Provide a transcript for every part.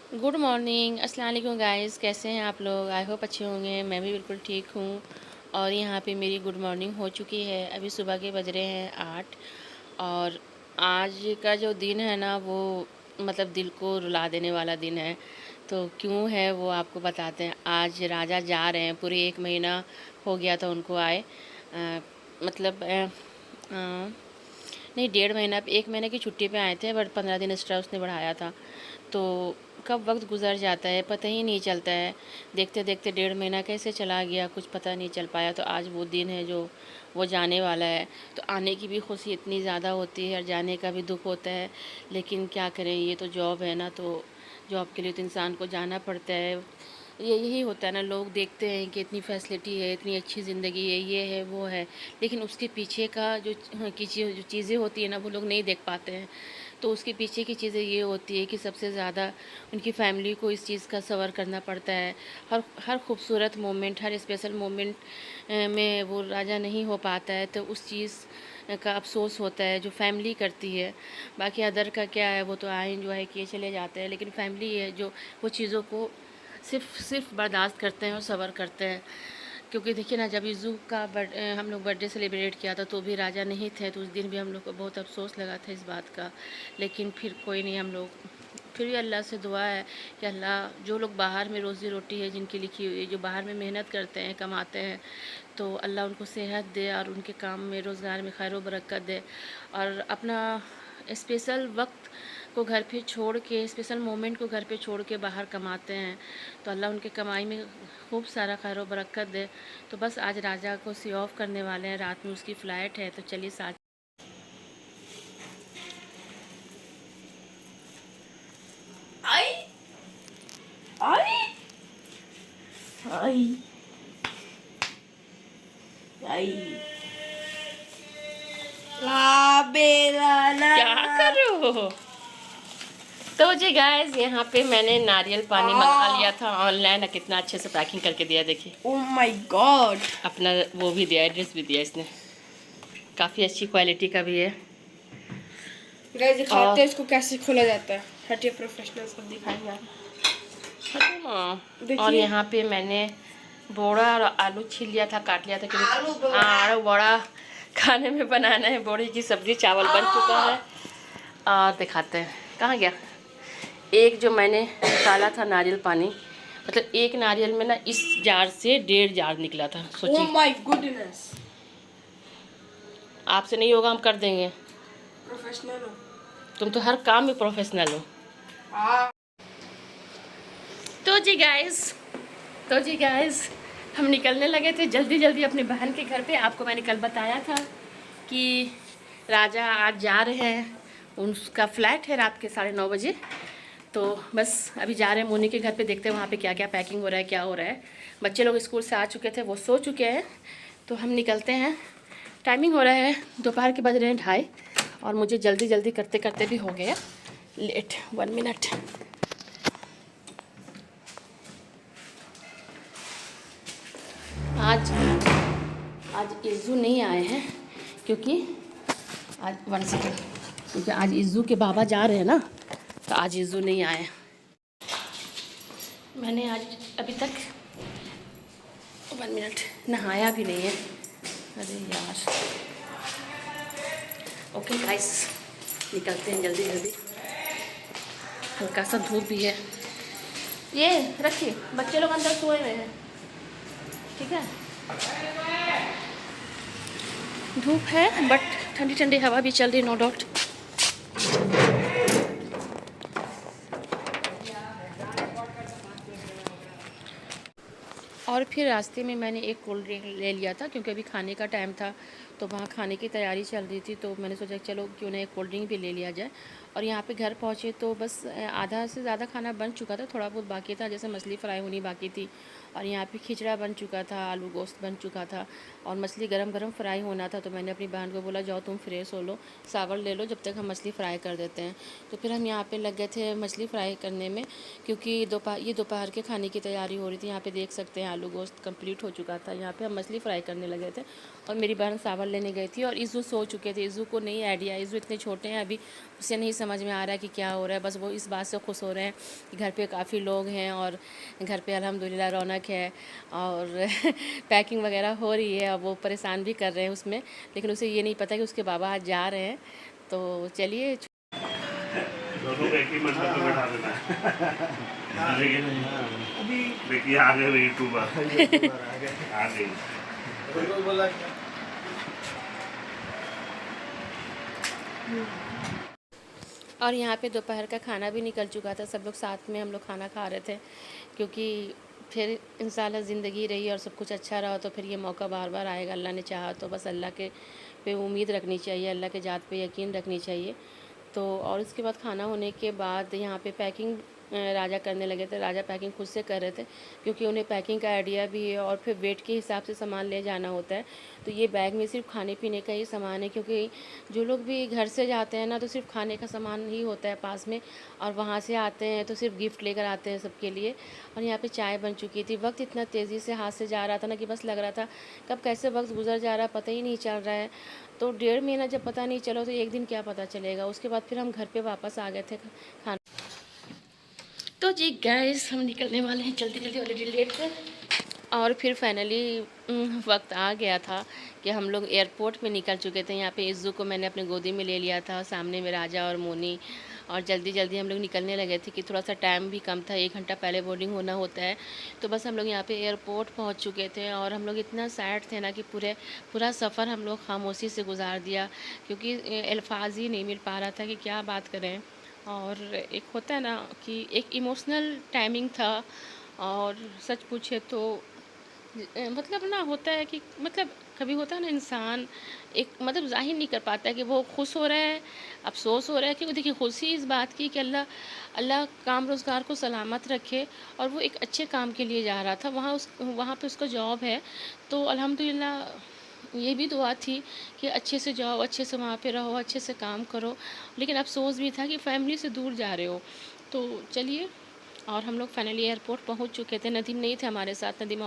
Good morning, अस्सलाम वालेकुम guys. कैसे हैं आप लोग? आई होप अच्छे होंगे। मैं भी बिल्कुल ठीक हूँ। और यहाँ पे मेरी गुड मॉर्निंग हो चुकी है। अभी सुबह के बज रहे हैं 8। और आज का जो दिन है ना, वो मतलब दिल को रुला देने वाला दिन है। तो क्यों है वो आपको बताते हैं। आज राजा जा रहे हैं, पूरे 1 महीना हो गया था उनको आए। मतलब नहीं, 1.5 महीना, 1 महीने की छुट्टी पे आए थे, बट 15 दिन एक्स्ट्रा उसने बढ़ाया था। तो कब वक्त गुजर जाता है पता ही नहीं चलता है। देखते देखते 1.5 महीना कैसे चला गया, कुछ पता नहीं चल पाया। तो आज वो दिन है जो वो जाने वाला है। तो आने की भी खुशी इतनी ज़्यादा होती है और जाने का भी दुख होता है। लेकिन क्या करें, ये तो जॉब है ना, तो जॉब के लिए तो इंसान को जाना पड़ता है। ये यही होता है ना, लोग देखते हैं कि इतनी फैसिलिटी है, इतनी अच्छी ज़िंदगी है, ये है वो है, लेकिन उसके पीछे का जो जो चीज़ें होती है ना, वो लोग नहीं देख पाते हैं। तो उसके पीछे की चीज़ें ये होती है कि सबसे ज़्यादा उनकी फैमिली को इस चीज़ का सब्र करना पड़ता है। हर हर खूबसूरत मोमेंट, हर स्पेशल मोमेंट में वो राजा नहीं हो पाता है, तो उस चीज़ का अफ़सोस होता है जो फैमिली करती है। बाकी अदर का क्या है, वो तो आए एंजॉय किए चले जाते हैं, लेकिन फैमिली है जो वो चीज़ों को सिर्फ बर्दाश्त करते हैं और सब्र करते हैं। क्योंकि देखिए ना, जब इज़ू का हम लोग बर्थडे सेलिब्रेट किया था, तो भी राजा नहीं थे, तो उस दिन भी हम लोग को बहुत अफसोस लगा था इस बात का। लेकिन फिर कोई नहीं, हम लोग फिर भी अल्लाह से दुआ है कि अल्लाह, जो लोग बाहर में रोज़ी रोटी है जिनकी लिखी हुई है, जो बाहर में मेहनत करते हैं, कमाते हैं, तो अल्लाह उनको सेहत दे और उनके काम में, रोज़गार में खैर व बरकत दे। और अपना स्पेशल वक्त को घर पे छोड़ के, स्पेशल मोमेंट को घर पे छोड़ के बाहर कमाते हैं, तो अल्लाह उनके कमाई में खूब सारा खैर व बरकत दे। तो बस आज राजा को सी ऑफ करने वाले हैं, रात में उसकी फ़्लाइट है, तो चलिए साथ। आई आई आई आई ला बेला ला क्या कर रहे हो? तो जी गाइस, यहाँ पे मैंने नारियल पानी मंगा लिया था ऑनलाइन। कितना अच्छे से पैकिंग करके दिया, देखिए। Oh my God. अपना वो भी दिया, एड्रेस भी दिया इसने। काफ़ी अच्छी क्वालिटी का भी है। गाइस और दिखाते हैं इसको कैसे खोला जाता है। हटिए, प्रोफेशनल सब दिखाएंगे आप। और देखिए, यहाँ पे मैंने बोड़ा और आलू छील लिया था, काट लिया था, आलू क्योंकि बोड़ा। आलू बड़ा खाने में बनाना है। बोड़ी की सब्ज़ी, चावल बन चुका है। और दिखाते हैं, कहाँ गया। एक जो मैंने निकाला था नारियल पानी, मतलब एक नारियल में ना, इस जार से 1.5 जार निकला था। ओ सोचिए, माय गुडनेस। आपसे नहीं होगा, हम कर देंगे। प्रोफेशनल हो। तुम तो हर काम में प्रोफेशनल हो। हाँ। तो जी गाइस तो जी गाइस हम निकलने लगे थे जल्दी जल्दी अपनी बहन के घर पे। आपको मैंने कल बताया था कि राजा आज जा रहे हैं, उसका फ़्लाइट है रात के 9:30 बजे। तो बस अभी जा रहे हैं मोनी के घर पे, देखते हैं वहाँ पे क्या क्या पैकिंग हो रहा है, क्या हो रहा है। बच्चे लोग स्कूल से आ चुके थे, वो सो चुके हैं, तो हम निकलते हैं। टाइमिंग हो रहा है, दोपहर के बज रहे हैं 2:30, और मुझे जल्दी जल्दी करते करते भी हो गया लेट। 1 मिनट। आज आज इज्जू नहीं आए हैं, क्योंकि आज 1 सेकेंड, क्योंकि आज इज्जू के बाबा जा रहे हैं ना, तो आज इज्जू नहीं आए हैं। मैंने आज अभी तक 1 मिनट नहाया भी नहीं है। अरे यार। ओके गाइस, निकलते हैं जल्दी जल्दी। हल्का सा धूप भी है। ये रखिए, बच्चे लोग अंदर सोए हुए हैं, ठीक है। धूप है, बट ठंडी ठंडी हवा भी चल रही, नो डाउट। और फिर रास्ते में मैंने एक कोल्ड ड्रिंक ले लिया था, क्योंकि अभी खाने का टाइम था, तो वहाँ खाने की तैयारी चल रही थी, तो मैंने सोचा चलो क्यों ना एक कोल्ड ड्रिंक भी ले लिया जाए। और यहाँ पे घर पहुँचे तो बस आधा से ज़्यादा खाना बन चुका था, थोड़ा बहुत बाकी था, जैसे मछली फ्राई होनी बाकी थी, और यहाँ पे खिचड़ा बन चुका था, आलू गोश्त बन चुका था, और मछली गरम गरम फ्राई होना था। तो मैंने अपनी बहन को बोला, जाओ तुम फ्रेश हो लो, सावर ले लो, जब तक हम मछली फ्राई कर देते हैं। तो फिर हम यहाँ पे लग गए थे मछली फ्राई करने में, क्योंकि दोपहर के खाने की तैयारी हो रही थी। यहाँ पे देख सकते हैं आलू गोश्त कंप्लीट हो चुका था, यहाँ पे हम मछली फ्राई करने लगे थे। और मेरी बहन सावन लेने गई थी और इज़ू सो चुके थे। इज़ू को नहीं आइडिया, इज़ू इतने छोटे हैं अभी, उसे नहीं समझ में आ रहा है कि क्या हो रहा है। बस वो इस बात से खुश हो रहे हैं कि घर पे काफ़ी लोग हैं और घर पे अल्हम्दुलिल्लाह रौनक है और पैकिंग वगैरह हो रही है। और वो परेशान भी कर रहे हैं उसमें, लेकिन उसे ये नहीं पता कि उसके बाबा आज जा रहे हैं। तो चलिए दोनों को एक ही मंडप में बैठा देना है। लेकिन देखिए आ गए यूट्यूबर आ गई। और यहाँ पे दोपहर का खाना भी निकल चुका था। सब लोग साथ में हम लोग खाना खा रहे थे, क्योंकि फिर इंशाल्लाह ज़िंदगी रही और सब कुछ अच्छा रहा तो फिर ये मौका बार बार आएगा। अल्लाह ने चाहा तो बस अल्लाह के पे उम्मीद रखनी चाहिए, अल्लाह के ज़ात पे यकीन रखनी चाहिए। तो और उसके बाद खाना होने के बाद यहाँ पे पैकिंग राजा करने लगे थे। राजा पैकिंग खुद से कर रहे थे, क्योंकि उन्हें पैकिंग का आइडिया भी है और फिर वेट के हिसाब से सामान ले जाना होता है। तो ये बैग में सिर्फ खाने पीने का ही सामान है, क्योंकि जो लोग भी घर से जाते हैं ना तो सिर्फ खाने का सामान ही होता है पास में, और वहाँ से आते हैं तो सिर्फ गिफ्ट लेकर आते हैं सबके लिए। और यहाँ पे चाय बन चुकी थी। वक्त इतना तेज़ी से हाथ से जा रहा था ना कि बस लग रहा था कब कैसे वक्त गुजर जा रहा है पता ही नहीं चल रहा है। तो 1.5 महीना जब पता नहीं चला तो एक दिन क्या पता चलेगा। उसके बाद फिर हम घर पे वापस आ गए थे खाना। तो जी गाइस, हम निकलने वाले हैं जल्दी जल्दी, ऑलरेडी लेट है। और फिर फाइनली वक्त आ गया था कि हम लोग एयरपोर्ट में निकल चुके थे। यहाँ पे इज़्ज़ू को मैंने अपनी गोदी में ले लिया था, सामने में राजा और मोनी, और जल्दी जल्दी हम लोग निकलने लगे थे कि थोड़ा सा टाइम भी कम था, 1 घंटा पहले बोर्डिंग होना होता है। तो बस हम लोग यहाँ पे एयरपोर्ट पहुँच चुके थे और हम लोग इतना सैड थे ना कि पूरा सफ़र हम लोग खामोशी से गुजार दिया, क्योंकि अल्फाज ही नहीं मिल पा रहा था कि क्या बात करें। और एक होता है ना कि एक इमोशनल टाइमिंग था। और सच पूछे तो मतलब ना होता है कि मतलब कभी होता है ना, इंसान एक मतलब ज़ाहिर नहीं कर पाता है कि वो खुश हो रहा है, अफ़सोस हो रहा है। क्योंकि देखिए खुशी इस बात की कि अल्लाह अल्लाह काम रोज़गार को सलामत रखे, और वो एक अच्छे काम के लिए जा रहा था। वहाँ पे उसका जॉब है, तो अल्हम्दुलिल्लाह ये भी दुआ थी कि अच्छे से जाओ, अच्छे से वहाँ पे रहो, अच्छे से काम करो। लेकिन अफ़सोस भी था कि फ़ैमिली से दूर जा रहे हो। तो चलिए, और हम लोग फाइनली एयरपोर्ट पहुँच चुके थे। नदीम नहीं थे हमारे साथ, नदीम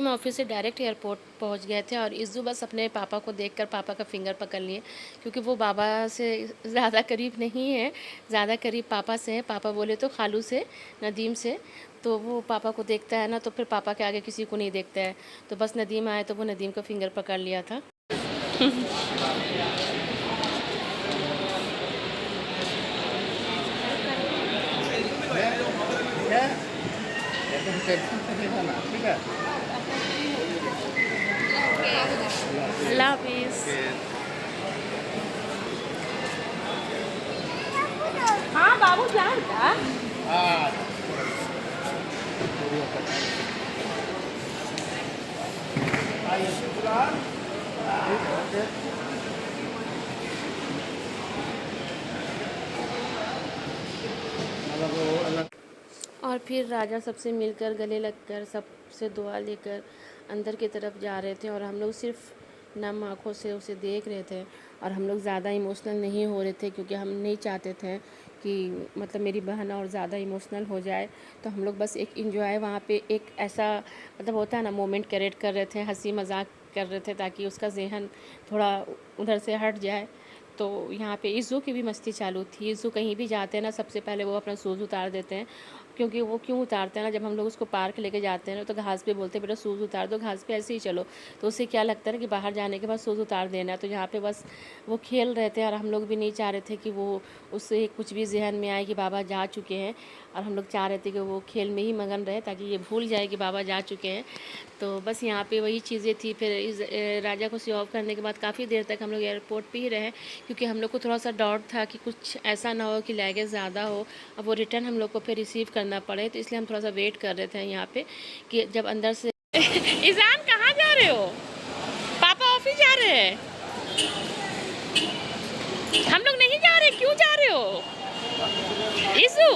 ऑफिस से डायरेक्ट एयरपोर्ट पहुंच गए थे। और इज़्ज़ू बस अपने पापा को देखकर पापा का फिंगर पकड़ लिए, क्योंकि वो बाबा से ज़्यादा करीब नहीं है, ज़्यादा करीब पापा से है। पापा बोले तो खालू से, नदीम से। तो वो पापा को देखता है ना तो फिर पापा के आगे किसी को नहीं देखता है। तो बस नदीम आए तो वो नदीम का फिंगर पकड़ लिया था। अल्लाह हाफिज़। हाँ बाबू जान था। और फिर राजा सबसे मिलकर, गले लगकर, सबसे दुआ लेकर अंदर की तरफ जा रहे थे, और हम लोग सिर्फ नम आँखों से उसे देख रहे थे। और हम लोग ज़्यादा इमोशनल नहीं हो रहे थे, क्योंकि हम नहीं चाहते थे कि मतलब मेरी बहन और ज़्यादा इमोशनल हो जाए। तो हम लोग बस एक एंजॉय वहाँ पे, एक ऐसा मतलब होता है ना मोमेंट क्रिएट कर रहे थे, हंसी मजाक कर रहे थे, ताकि उसका जहन थोड़ा उधर से हट जाए। तो यहाँ पे इज़्ज़ू की भी मस्ती चालू थी। इज़्ज़ू कहीं भी जाते हैं ना, सबसे पहले वो अपना शूज़ उतार देते हैं। क्योंकि वो क्यों उतारते हैं ना, जब हम लोग उसको पार्क लेके जाते हैं ना तो घास पे बोलते हैं बेटा शूज़ उतार दो, घास पे ऐसे ही चलो। तो उसे क्या लगता है कि बाहर जाने के बाद शूज़ उतार देना है। तो यहाँ पे बस वो खेल रहे थे, और हम लोग भी नहीं चाह रहे थे कि वो उससे कुछ भी जहन में आए कि बाबा जा चुके हैं। और हम लोग चाह रहे थे कि वो खेल में ही मगन रहे, ताकि ये भूल जाए कि बाबा जा चुके हैं। तो बस यहाँ पे वही चीज़ें थी। फिर इस राजा को सी ऑफ करने के बाद काफ़ी देर तक हम लोग एयरपोर्ट पे ही रहे, क्योंकि हम लोग को थोड़ा सा डाउट था कि कुछ ऐसा ना हो कि लगेज ज़्यादा हो, अब वो रिटर्न हम लोग को फिर रिसीव करना पड़े। तो इसलिए हम थोड़ा सा वेट कर रहे थे यहाँ पे कि जब अंदर से ईज़ान कहाँ जा रहे हो? पापा ऑफिस जा रहे हैं। हम लोग नहीं जा रहे, क्यों जा रहे हो इशू?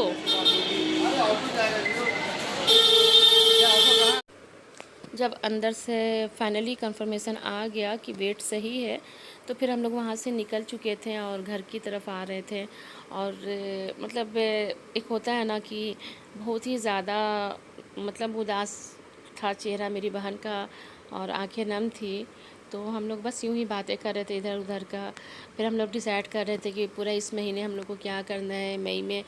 जब अंदर से फाइनली कंफर्मेशन आ गया कि वेट सही है, तो फिर हम लोग वहाँ से निकल चुके थे और घर की तरफ आ रहे थे। और मतलब एक होता है ना कि बहुत ही ज़्यादा मतलब उदास था चेहरा मेरी बहन का। और आंखें नम थी। तो हम लोग बस यूँ ही बातें कर रहे थे इधर उधर का। फिर हम लोग डिसाइड कर रहे थे कि पूरा इस महीने हम लोग को क्या करना है, मई में,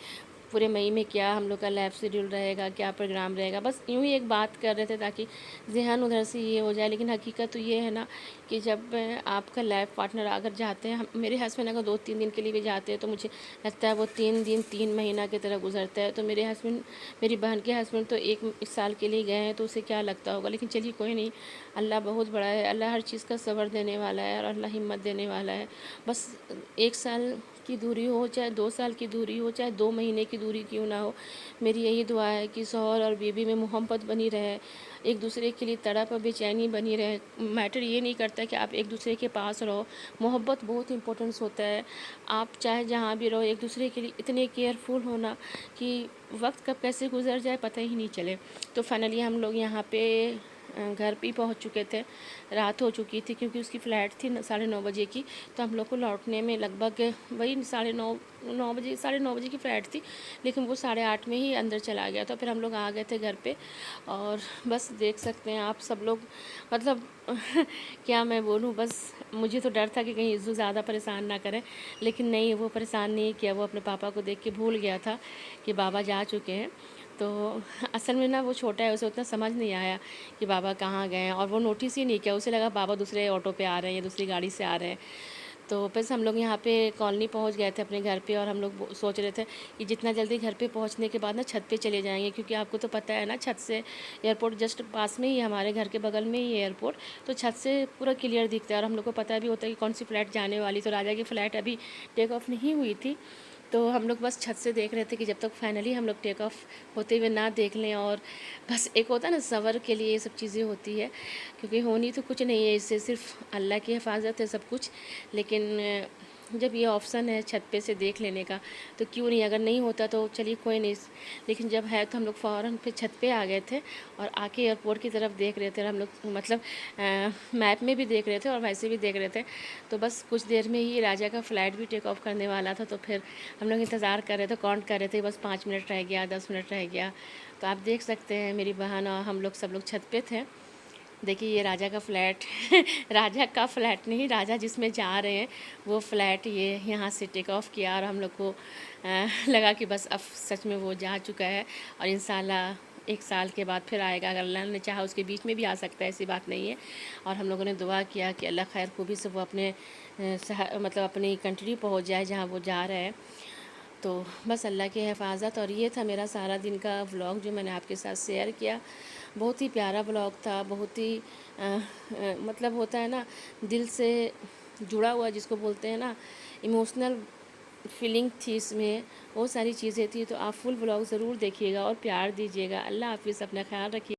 पूरे मई में क्या हम लोग का लाइफ शेड्यूल रहेगा, क्या प्रोग्राम रहेगा। बस यूँ ही एक बात कर रहे थे ताकि ज़हन उधर से ये हो जाए। लेकिन हकीकत तो ये है ना कि जब आपका लाइफ पार्टनर अगर जाते हैं, मेरे हस्बैंड अगर 2-3 दिन के लिए भी जाते हैं तो मुझे लगता है वो 3 दिन 3 महीना की तरह गुजरता है। तो मेरे हस्बैंड, मेरी बहन के हस्बैंड तो 1 साल के लिए गए हैं, तो उसे क्या लगता होगा। लेकिन चलिए कोई नहीं, अल्लाह बहुत बड़ा है, अल्लाह हर चीज़ का सब्र देने वाला है और अल्लाह हिम्मत देने वाला है। बस 1 साल की दूरी हो, चाहे 2 साल की दूरी हो, चाहे 2 महीने की दूरी क्यों ना हो, मेरी यही दुआ है कि शौहर और बीवी में मोहब्बत बनी रहे, एक दूसरे के लिए तड़प और बेचैनी बनी रहे। मैटर ये नहीं करता कि आप एक दूसरे के पास रहो, मोहब्बत बहुत इंपॉर्टेंस होता है। आप चाहे जहाँ भी रहो, एक दूसरे के लिए इतने केयरफुल होना कि वक्त कब कैसे गुजर जाए पता ही नहीं चले। तो फाइनली हम लोग यहाँ पे घर पे ही पहुँच चुके थे। रात हो चुकी थी क्योंकि उसकी फ़्लाइट थी 9:30 बजे की। तो हम लोग को लौटने में लगभग वही 9:30 बजे, 9:30 बजे की फ़्लाइट थी, लेकिन वो 8:30 में ही अंदर चला गया। तो फिर हम लोग आ गए थे घर पे। और बस देख सकते हैं आप सब लोग, मतलब क्या मैं बोलूँ, बस मुझे तो डर था कि कहीं इज़्ज़ू ज़्यादा परेशान ना करें, लेकिन नहीं, वो परेशान नहीं किया। वो अपने पापा को देख के भूल गया था कि बाबा जा चुके हैं। तो असल में ना वो छोटा है, उसे उतना समझ नहीं आया कि बाबा कहाँ गए हैं, और वो नोटिस ही नहीं किया। उसे लगा बाबा दूसरे ऑटो पे आ रहे हैं या दूसरी गाड़ी से आ रहे हैं। तो बस हम लोग यहाँ पे कॉलोनी पहुँच गए थे अपने घर पे, और हम लोग सोच रहे थे कि जितना जल्दी घर पे पहुँचने के बाद ना छत पे चले जाएंगे, क्योंकि आपको तो पता है ना, छत से एयरपोर्ट जस्ट पास में ही है, हमारे घर के बगल में ही है एयरपोर्ट। तो छत से पूरा क्लियर दिखता है, और हम लोग को पता भी होता है कि कौन सी फ़्लाइट जाने वाली। तो राजा की फ़्लाइट अभी टेक ऑफ नहीं हुई थी, तो हम लोग बस छत से देख रहे थे कि जब तक फाइनली हम लोग टेक ऑफ होते हुए ना देख लें। और बस एक होता है ना, सब्र के लिए ये सब चीज़ें होती है, क्योंकि होनी तो कुछ नहीं है, इससे सिर्फ अल्लाह की हिफाजत है सब कुछ। लेकिन जब ये ऑप्शन है छत पे से देख लेने का, तो क्यों नहीं, अगर नहीं होता तो चलिए कोई नहीं, लेकिन जब है तो हम लोग फ़ौरन फिर छत पे आ गए थे और आके एयरपोर्ट की तरफ देख रहे थे। और हम लोग मतलब मैप में भी देख रहे थे और वैसे भी देख रहे थे। तो बस कुछ देर में ही राजा का फ़्लाइट भी टेक ऑफ करने वाला था। तो फिर हम लोग इंतज़ार कर रहे थे, काउंट कर रहे थे, बस 5 मिनट रह गया, 10 मिनट रह गया। तो आप देख सकते हैं मेरी बहन और हम लोग सब लोग छत पे थे। देखिए ये राजा का फ़्लैट राजा का फ़्लैट नहीं, राजा जिसमें जा रहे हैं वो फ़्लैट ये यहाँ से टेक ऑफ किया। और हम लोग को लगा कि बस अब सच में वो जा चुका है, और इंशाल्लाह 1 साल के बाद फिर आएगा। अगर अल्लाह ने चाहा उसके बीच में भी आ सकता है, ऐसी बात नहीं है। और हम लोगों ने दुआ किया कि अल्लाह खैर खूबी से वो अपने मतलब अपनी कंट्री पहुँच जाए जहाँ वो जा रहा है। तो बस अल्लाह की हिफाजत। और ये था मेरा सारा दिन का व्लॉग जो मैंने आपके साथ शेयर किया। बहुत ही प्यारा व्लॉग था, बहुत ही मतलब होता है ना, दिल से जुड़ा हुआ जिसको बोलते हैं ना, इमोशनल फीलिंग थी इसमें, बहुत सारी चीज़ें थी। तो आप फुल व्लॉग ज़रूर देखिएगा और प्यार दीजिएगा। अल्लाह हाफ़िज़, अपना ख्याल रखिए।